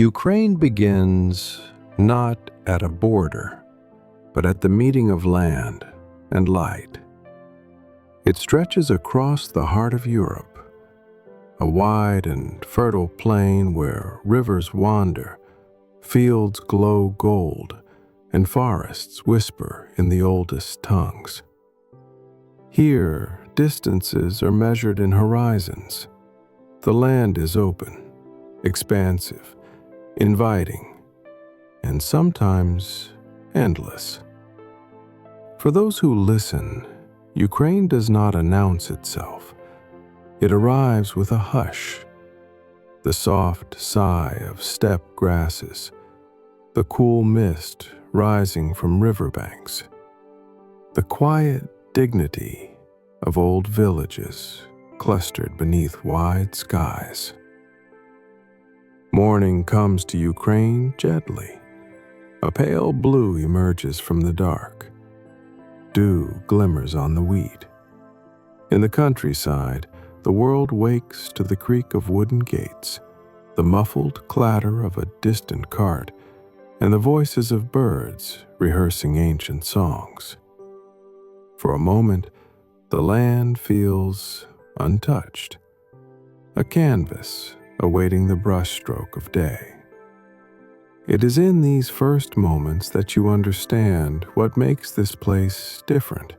Ukraine begins not at a border, but at the meeting of land and light. It stretches across the heart of Europe, a wide and fertile plain where rivers wander, fields glow gold, and forests whisper in the oldest tongues. Here, distances are measured in horizons. The land is open, expansive, inviting, and sometimes endless. For those who listen, Ukraine does not announce itself. It arrives with a hush, the soft sigh of steppe grasses, the cool mist rising from riverbanks, the quiet dignity of old villages clustered beneath wide skies. Morning comes to Ukraine gently. A pale blue emerges from the dark. Dew glimmers on the wheat. In the countryside, the world wakes to the creak of wooden gates, the muffled clatter of a distant cart, and the voices of birds rehearsing ancient songs. For a moment, the land feels untouched, a canvas awaiting the brushstroke of day. It is in these first moments that you understand what makes this place different.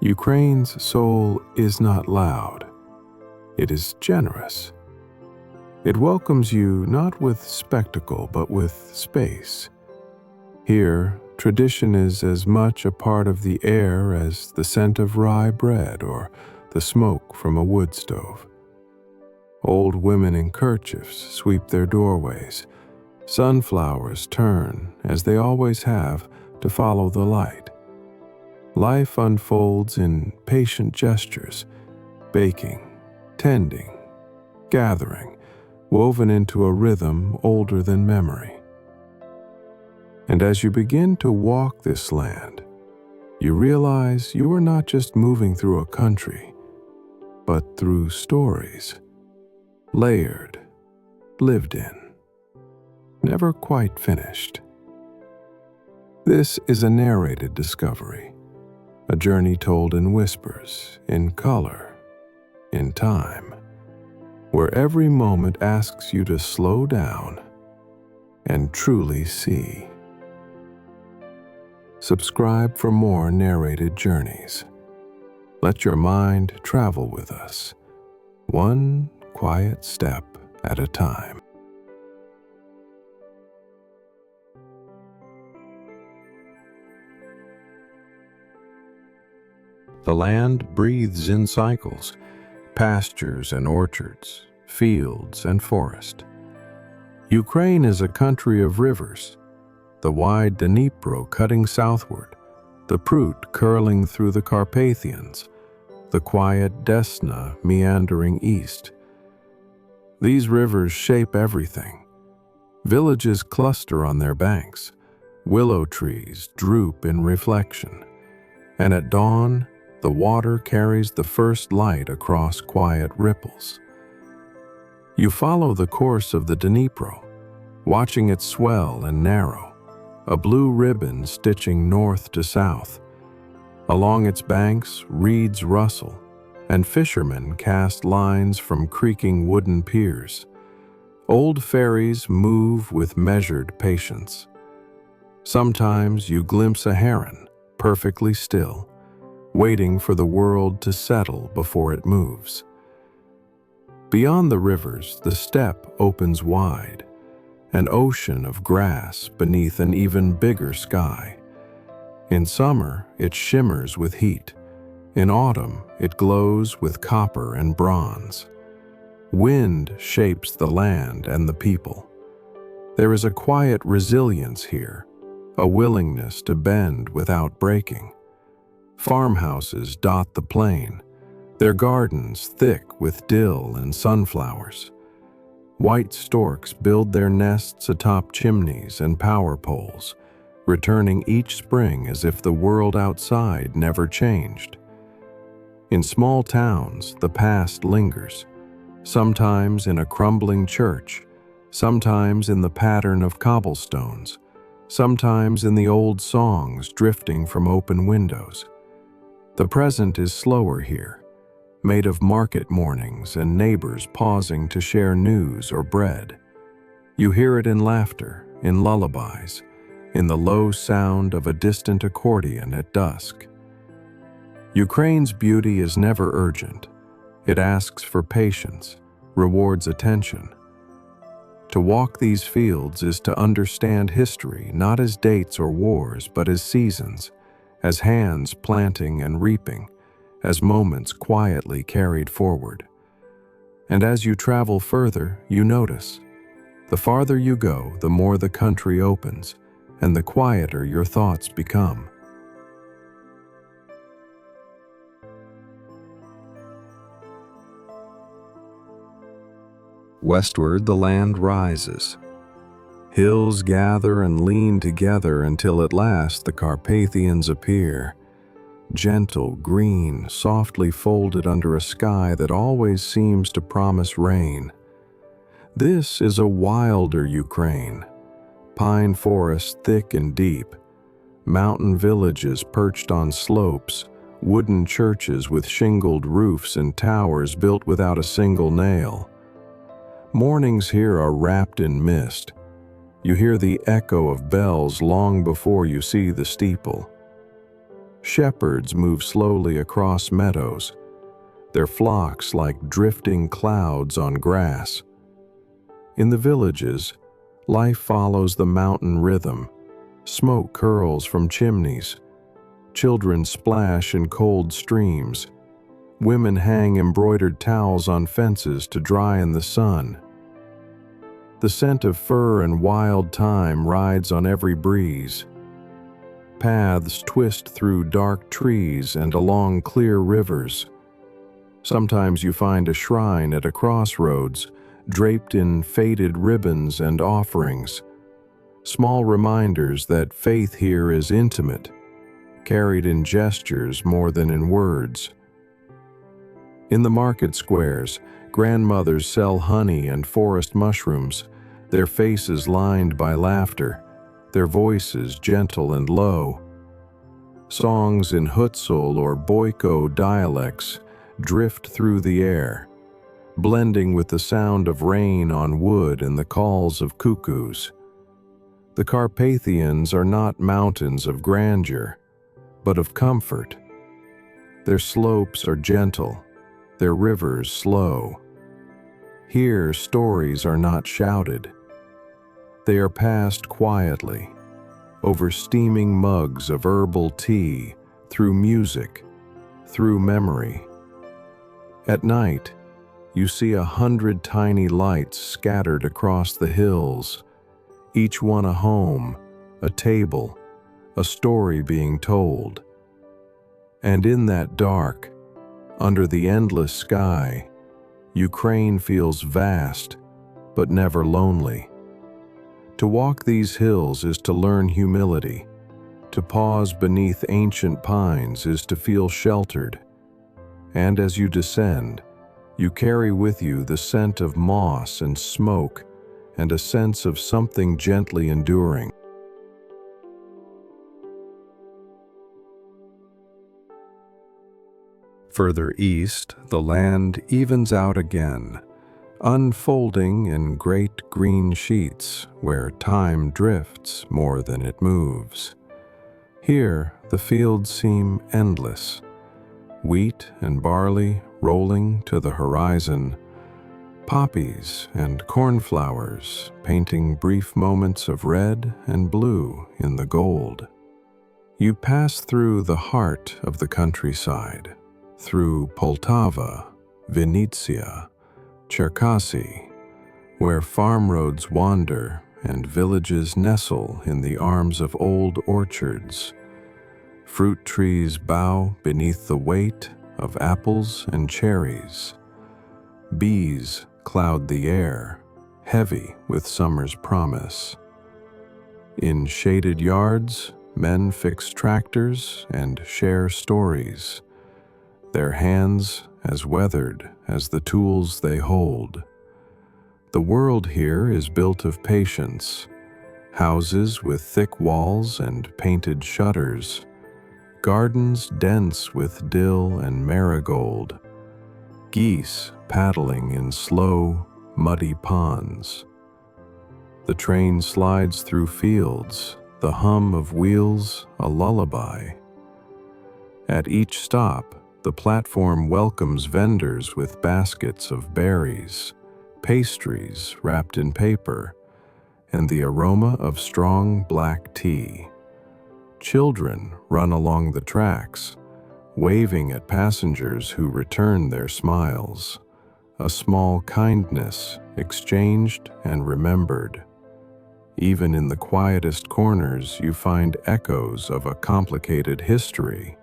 Ukraine's soul is not loud. It is generous. It welcomes you not with spectacle, but with space. Here, tradition is as much a part of the air as the scent of rye bread or the smoke from a wood stove. Old women in kerchiefs sweep their doorways. Sunflowers turn, as they always have, to follow the light. Life unfolds in patient gestures, baking, tending, gathering, woven into a rhythm older than memory. And as you begin to walk this land, you realize you are not just moving through a country, but through stories, layered, lived in, never quite finished. This is a narrated discovery, a journey told in whispers, in color, in time, where every moment asks you to slow down and truly see. Subscribe for more narrated journeys. Let your mind travel with us, one quiet step at a time. The land breathes in cycles, pastures and orchards, fields and forest. Ukraine is a country of rivers, the wide Dnipro cutting southward, the Prut curling through the Carpathians, the quiet Desna meandering east. These rivers shape everything. Villages cluster on their banks, willow trees droop in reflection, and at dawn, the water carries the first light across quiet ripples. You follow the course of the Dnipro, watching it swell and narrow, a blue ribbon stitching north to south. Along its banks, reeds rustle, and fishermen cast lines from creaking wooden piers. Old ferries move with measured patience. Sometimes you glimpse a heron, perfectly still, waiting for the world to settle before it moves. Beyond the rivers, the steppe opens wide, an ocean of grass beneath an even bigger sky. In summer, it shimmers with heat. In autumn, it glows with copper and bronze. Wind shapes the land and the people. There is a quiet resilience here, a willingness to bend without breaking. Farmhouses dot the plain, their gardens thick with dill and sunflowers. White storks build their nests atop chimneys and power poles, returning each spring as if the world outside never changed. In small towns, the past lingers, sometimes in a crumbling church, sometimes in the pattern of cobblestones, sometimes in the old songs drifting from open windows. The present is slower here, made of market mornings and neighbors pausing to share news or bread. You hear it in laughter, in lullabies, in the low sound of a distant accordion at dusk. Ukraine's beauty is never urgent. It asks for patience, rewards attention. To walk these fields is to understand history not as dates or wars, but as seasons, as hands planting and reaping, as moments quietly carried forward. And as you travel further, you notice. The farther you go, the more the country opens, and the quieter your thoughts become. Westward, the land rises. Hills gather and lean together until at last the Carpathians appear, gentle, green, softly folded under a sky that always seems to promise rain. This is a wilder Ukraine. Pine forests thick and deep, mountain villages perched on slopes, wooden churches with shingled roofs and towers built without a single nail. Mornings here are wrapped in mist. You hear the echo of bells long before you see the steeple. Shepherds move slowly across meadows, their flocks like drifting clouds on grass. In the villages, life follows the mountain rhythm. Smoke curls from chimneys. Children splash in cold streams. Women hang embroidered towels on fences to dry in the sun. The scent of fur and wild thyme rides on every breeze. Paths twist through dark trees and along clear rivers. Sometimes you find a shrine at a crossroads, draped in faded ribbons and offerings. Small reminders that faith here is intimate, carried in gestures more than in words. In the market squares, grandmothers sell honey and forest mushrooms, their faces lined by laughter, their voices gentle and low. Songs in Hutsul or Boyko dialects drift through the air, blending with the sound of rain on wood and the calls of cuckoos. The Carpathians are not mountains of grandeur, but of comfort. Their slopes are gentle, their rivers slow. Here, stories are not shouted. They are passed quietly, over steaming mugs of herbal tea, through music, through memory. At night, you see 100 tiny lights scattered across the hills, each one a home, a table, a story being told. And in that dark, under the endless sky, Ukraine feels vast, but never lonely. To walk these hills is to learn humility. To pause beneath ancient pines is to feel sheltered. And as you descend, you carry with you the scent of moss and smoke and a sense of something gently enduring. Further east, the land evens out again, unfolding in great green sheets where time drifts more than it moves. Here, the fields seem endless, wheat and barley rolling to the horizon, poppies and cornflowers painting brief moments of red and blue in the gold. You pass through the heart of the countryside, through Poltava, Vinnytsia, Cherkasy, where farm roads wander and villages nestle in the arms of old orchards. Fruit trees bow beneath the weight of apples and cherries. Bees cloud the air, heavy with summer's promise. In shaded yards, men fix tractors and share stories, their hands as weathered as the tools they hold. The world here is built of patience. Houses with thick walls and painted shutters, gardens dense with dill and marigold, geese paddling in slow, muddy ponds. The train slides through fields, the hum of wheels a lullaby. At each stop, the platform welcomes vendors with baskets of berries, pastries wrapped in paper, and the aroma of strong black tea. Children run along the tracks, waving at passengers who return their smiles, a small kindness exchanged and remembered. Even in the quietest corners, you find echoes of a complicated history,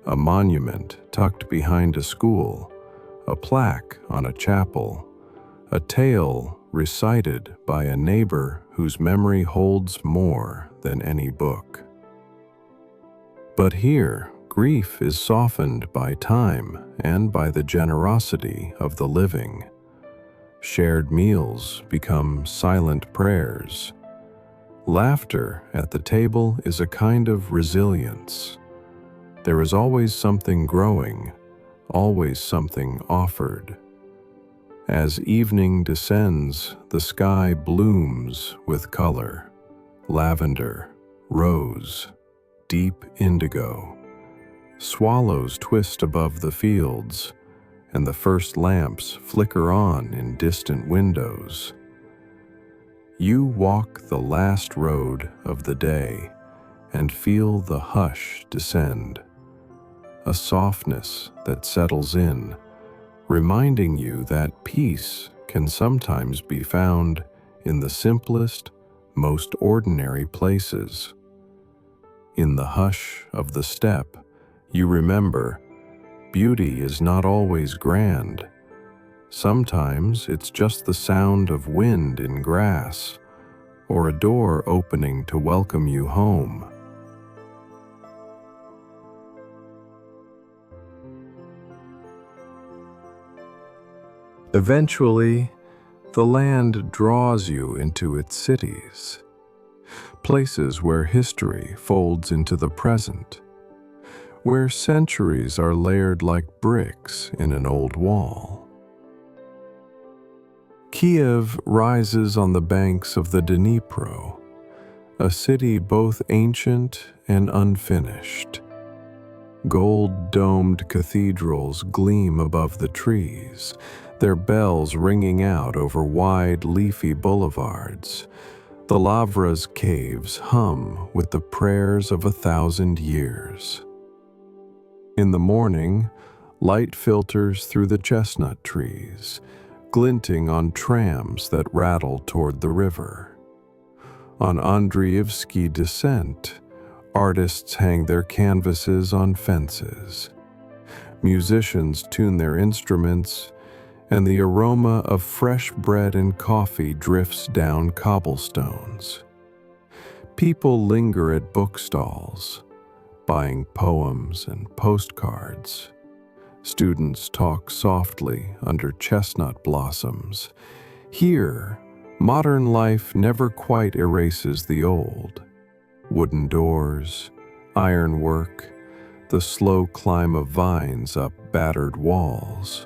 a monument tucked behind a school, a plaque on a chapel, a tale recited by a neighbor whose memory holds more than any book. But here, grief is softened by time and by the generosity of the living. Shared meals become silent prayers. Laughter at the table is a kind of resilience. There is always something growing, always something offered. As evening descends, the sky blooms with color: lavender, rose, deep indigo. Swallows twist above the fields, and the first lamps flicker on in distant windows. You walk the last road of the day and feel the hush descend, a softness that settles in, reminding you that peace can sometimes be found in the simplest, most ordinary places. In the hush of the steppe, you remember beauty is not always grand. Sometimes it's just the sound of wind in grass, or a door opening to welcome you home. Eventually, the land draws you into its cities, places where history folds into the present, where centuries are layered like bricks in an old wall. Kiev rises on the banks of the Dnipro, a city both ancient and unfinished. Gold-domed cathedrals gleam above the trees, their bells ringing out over wide, leafy boulevards. The Lavra's caves hum with the prayers of 1,000 years. In the morning, light filters through the chestnut trees, glinting on trams that rattle toward the river. On Andreevsky Descent, artists hang their canvases on fences. Musicians tune their instruments, and the aroma of fresh bread and coffee drifts down cobblestones. People linger at bookstalls, buying poems and postcards. Students talk softly under chestnut blossoms. Here, modern life never quite erases the old. Wooden doors, ironwork, the slow climb of vines up battered walls.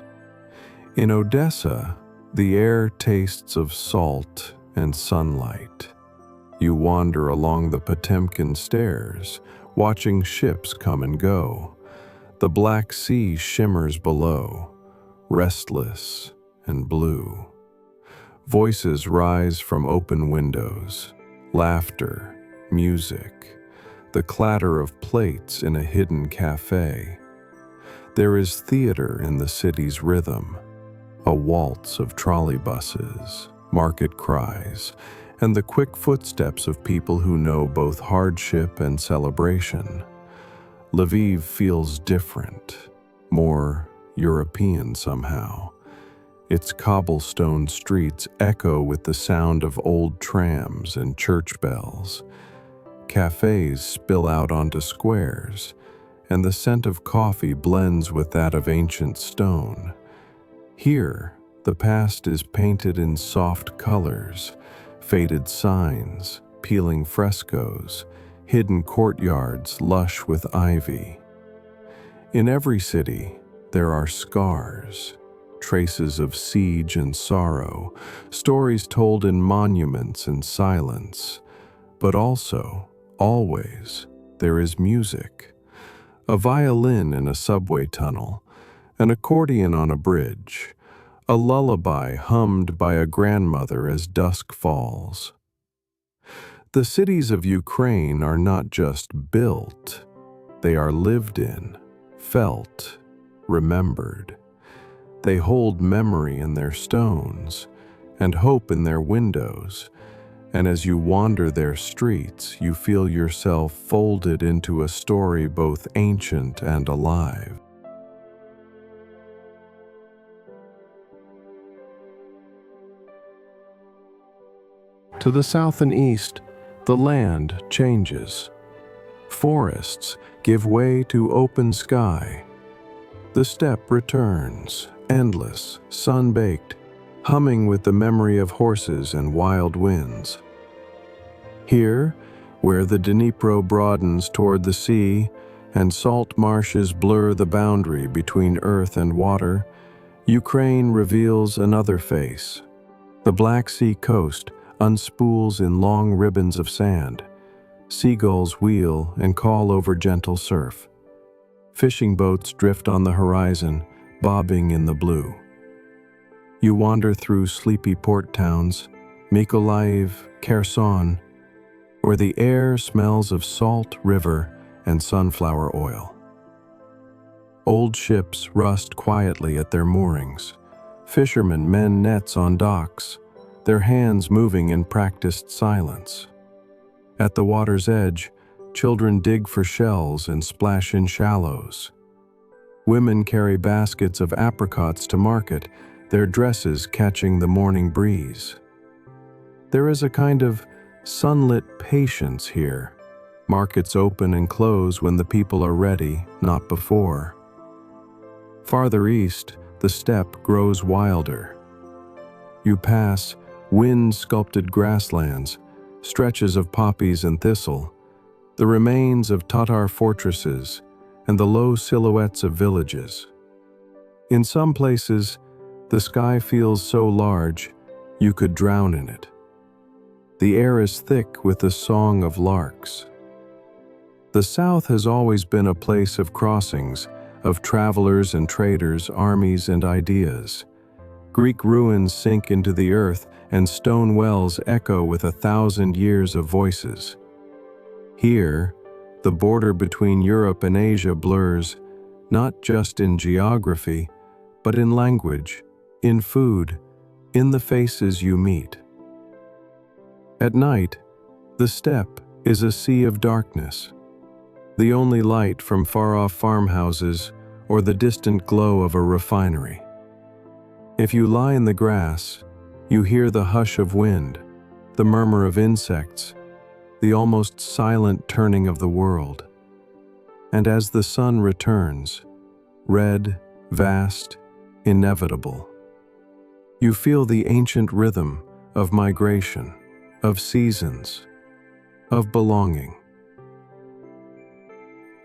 In Odessa, the air tastes of salt and sunlight. You wander along the Potemkin stairs, watching ships come and go. The Black Sea shimmers below, restless and blue. Voices rise from open windows, laughter, music, the clatter of plates in a hidden cafe. There is theater in the city's rhythm, a waltz of trolleybuses, market cries, and the quick footsteps of people who know both hardship and celebration. Lviv feels different, more European somehow. Its cobblestone streets echo with the sound of old trams and church bells. Cafes spill out onto squares, and the scent of coffee blends with that of ancient stone. Here, The past is painted in soft colors, faded signs, peeling frescoes, hidden courtyards lush with ivy. In every city, there are scars, traces of siege and sorrow, stories told in monuments and silence. But also, always, there is music. A violin in a subway tunnel, an accordion on a bridge, a lullaby hummed by a grandmother as dusk falls. The cities of Ukraine are not just built, they are lived in, felt, remembered. They hold memory in their stones and hope in their windows, and as you wander their streets, you feel yourself folded into a story both ancient and alive. To the south and east, the land changes. Forests give way to open sky. The steppe returns, endless, sun-baked, humming with the memory of horses and wild winds. Here, where the Dnipro broadens toward the sea and salt marshes blur the boundary between earth and water, Ukraine reveals another face. The Black Sea coast unspools in long ribbons of sand. Seagulls wheel and call over gentle surf. Fishing boats drift on the horizon, bobbing in the blue. You wander through sleepy port towns, Mykolaiv, Kherson, where the air smells of salt river and sunflower oil. Old ships rust quietly at their moorings. Fishermen mend nets on docks, their hands moving in practiced silence. At the water's edge, children dig for shells and splash in shallows. Women carry baskets of apricots to market, their dresses catching the morning breeze. There is a kind of sunlit patience here. Markets open and close when the people are ready, not before. Farther east, the steppe grows wilder. You pass wind-sculpted grasslands, stretches of poppies and thistle, the remains of Tatar fortresses, and the low silhouettes of villages. In some places, the sky feels so large, you could drown in it. The air is thick with the song of larks. The South has always been a place of crossings, of travelers and traders, armies and ideas. Greek ruins sink into the earth, and stone wells echo with 1,000 years of voices. Here, the border between Europe and Asia blurs, not just in geography, but in language, in food, in the faces you meet. At night, the steppe is a sea of darkness, the only light from far-off farmhouses or the distant glow of a refinery. If you lie in the grass, you hear the hush of wind, the murmur of insects, the almost silent turning of the world. And as the sun returns, red, vast, inevitable, you feel the ancient rhythm of migration, of seasons, of belonging.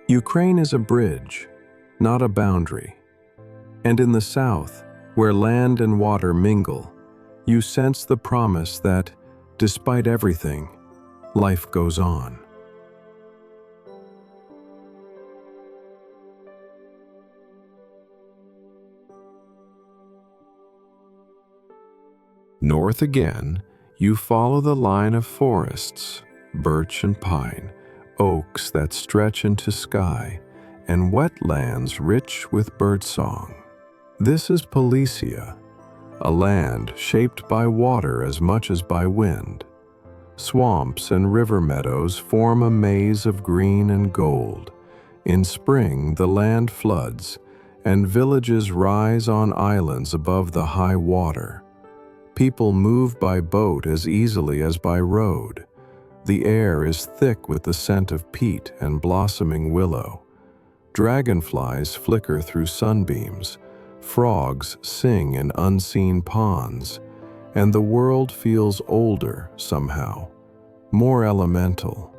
Ukraine is a bridge, not a boundary. And in the south, where land and water mingle, you sense the promise that, despite everything, life goes on. North again, you follow the line of forests, birch and pine, oaks that stretch into sky, and wetlands rich with birdsong. This is Policia, a land shaped by water as much as by wind. Swamps and river meadows form a maze of green and gold. In spring, the land floods, and villages rise on islands above the high water. People move by boat as easily as by road. The air is thick with the scent of peat and blossoming willow. Dragonflies flicker through sunbeams. Frogs sing in unseen ponds, and the world feels older somehow, more elemental.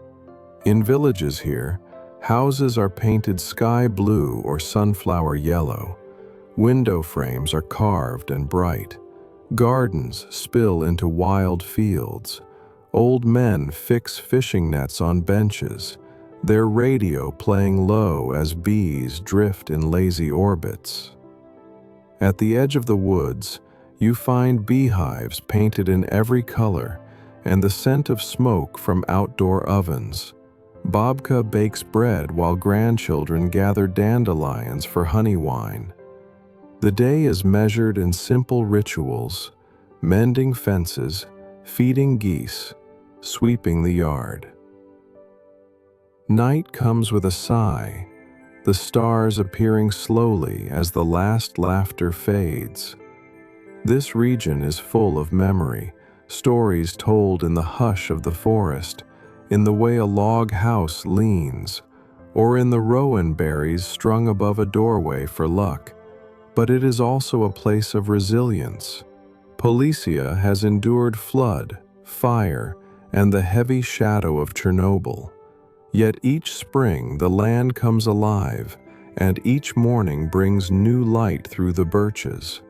In villages here, houses are painted sky blue or sunflower yellow. Window frames are carved and bright. Gardens spill into wild fields. Old men fix fishing nets on benches, their radio playing low as bees drift in lazy orbits. At the edge of the woods, you find beehives painted in every color and the scent of smoke from outdoor ovens. Babka bakes bread while grandchildren gather dandelions for honey wine. The day is measured in simple rituals: mending fences, feeding geese, sweeping the yard. Night comes with a sigh, the stars appearing slowly as the last laughter fades. This region is full of memory, stories told in the hush of the forest, in the way a log house leans, or in the rowan berries strung above a doorway for luck. But it is also a place of resilience. Policia has endured flood, fire, and the heavy shadow of Chernobyl. Yet each spring the land comes alive, and each morning brings new light through the birches.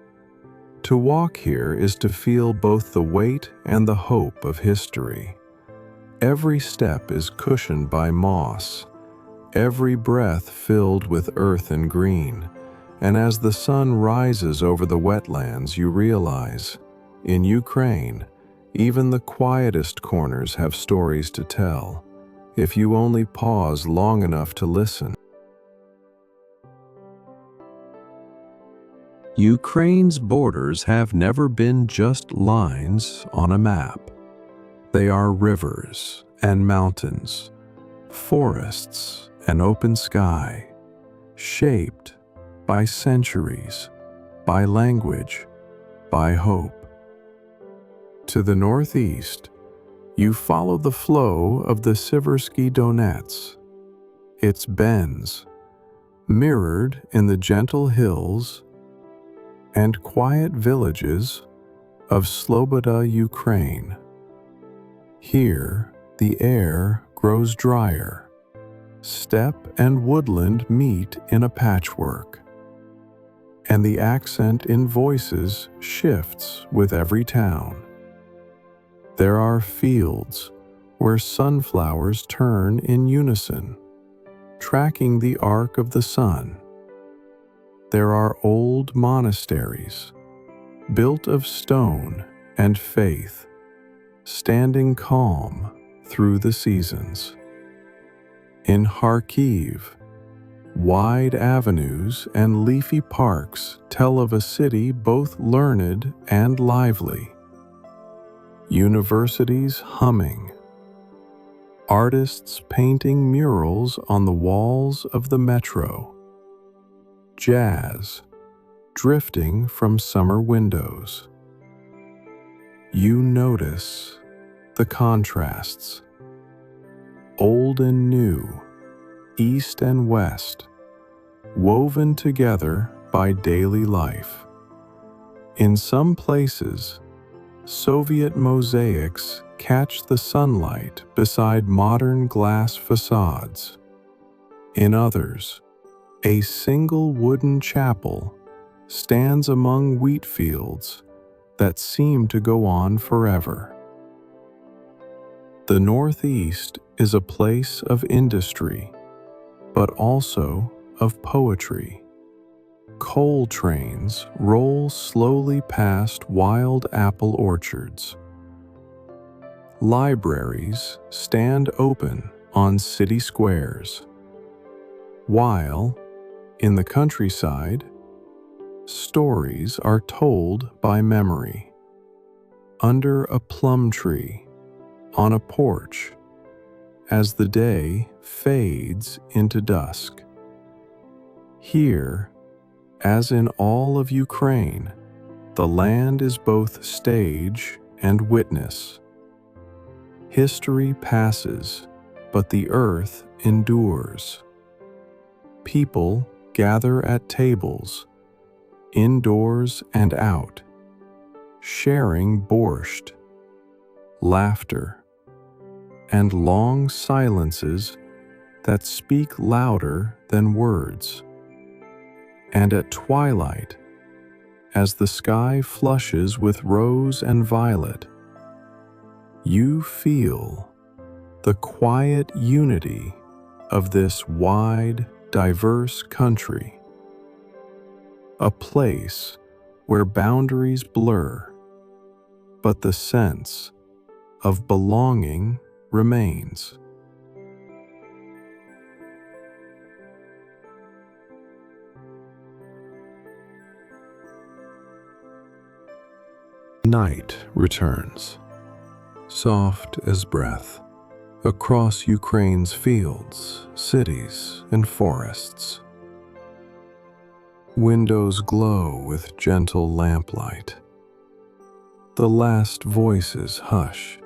To walk here is to feel both the weight and the hope of history. Every step is cushioned by moss, every breath filled with earth and green, and as the sun rises over the wetlands, you realize, in Ukraine, even the quietest corners have stories to tell, if you only pause long enough to listen. Ukraine's borders have never been just lines on a map. They are rivers and mountains, forests and open sky, shaped by centuries, by language, by hope. To the northeast, you follow the flow of the Siversky Donets. Its bends, mirrored in the gentle hills and quiet villages of Sloboda, Ukraine. Here, the air grows drier. Steppe and woodland meet in a patchwork, and the accent in voices shifts with every town. There are fields where sunflowers turn in unison, tracking the arc of the sun. There are old monasteries, built of stone and faith, standing calm through the seasons. In Kharkiv, wide avenues and leafy parks tell of a city both learned and lively. Universities humming, artists painting murals on the walls of the metro, jazz drifting from summer windows. You notice the contrasts, old and new, east and west, woven together by daily life. In some places, Soviet mosaics catch the sunlight beside modern glass facades. In others, a single wooden chapel stands among wheat fields that seem to go on forever. The Northeast is a place of industry, but also of poetry. Coal trains roll slowly past wild apple orchards. Libraries stand open on city squares, while, in the countryside, stories are told by memory. Under a plum tree, on a porch, as the day fades into dusk. Here, as in all of Ukraine, the land is both stage and witness. History passes, but the earth endures. People gather at tables, indoors and out, sharing borscht, laughter, and long silences that speak louder than words. And at twilight, as the sky flushes with rose and violet, you feel the quiet unity of this wide, diverse country, a place where boundaries blur, but the sense of belonging remains. Night returns, soft as breath, across Ukraine's fields, cities, and forests. Windows glow with gentle lamplight. The last voices hush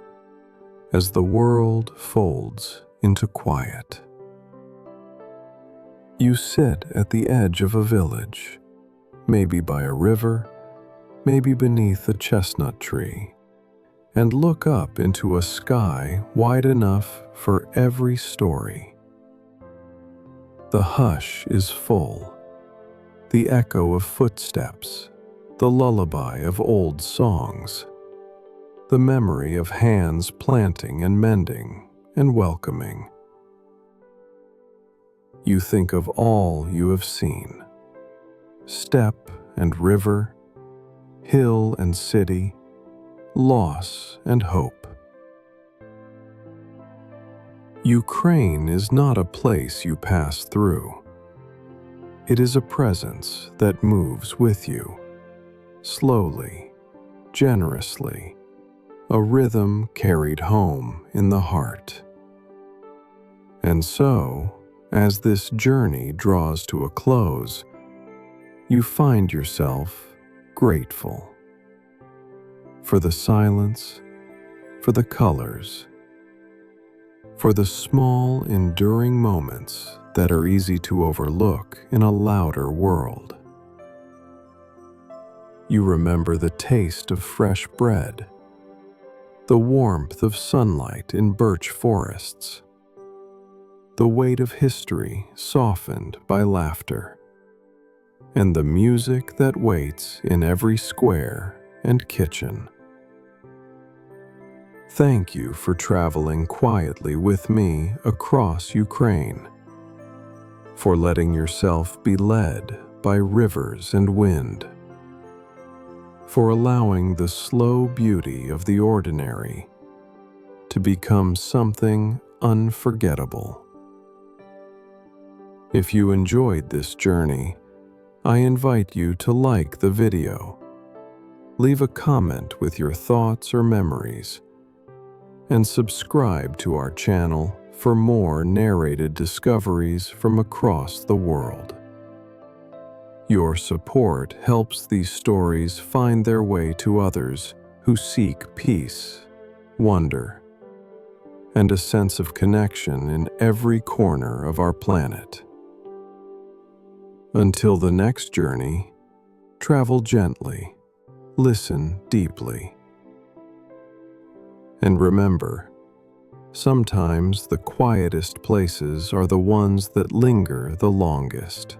as the world folds into quiet. You sit at the edge of a village, maybe by a river, maybe beneath a chestnut tree, and look up into a sky wide enough for every story. The hush is full, the echo of footsteps, the lullaby of old songs, the memory of hands planting and mending and welcoming. You think of all you have seen, steppe and river, hill and city, loss and hope. Ukraine is not a place you pass through. It is a presence that moves with you, slowly, generously, a rhythm carried home in the heart. And so, as this journey draws to a close, you find yourself grateful for the silence, for the colors, for the small, enduring moments that are easy to overlook in a louder world. You remember the taste of fresh bread, the warmth of sunlight in birch forests, the weight of history softened by laughter, and the music that waits in every square and kitchen. Thank you for traveling quietly with me across Ukraine, for letting yourself be led by rivers and wind, for allowing the slow beauty of the ordinary to become something unforgettable. If you enjoyed this journey, I invite you to like the video, leave a comment with your thoughts or memories, and subscribe to our channel for more narrated discoveries from across the world. Your support helps these stories find their way to others who seek peace, wonder, and a sense of connection in every corner of our planet. Until the next journey, travel gently, listen deeply, and remember, sometimes the quietest places are the ones that linger the longest.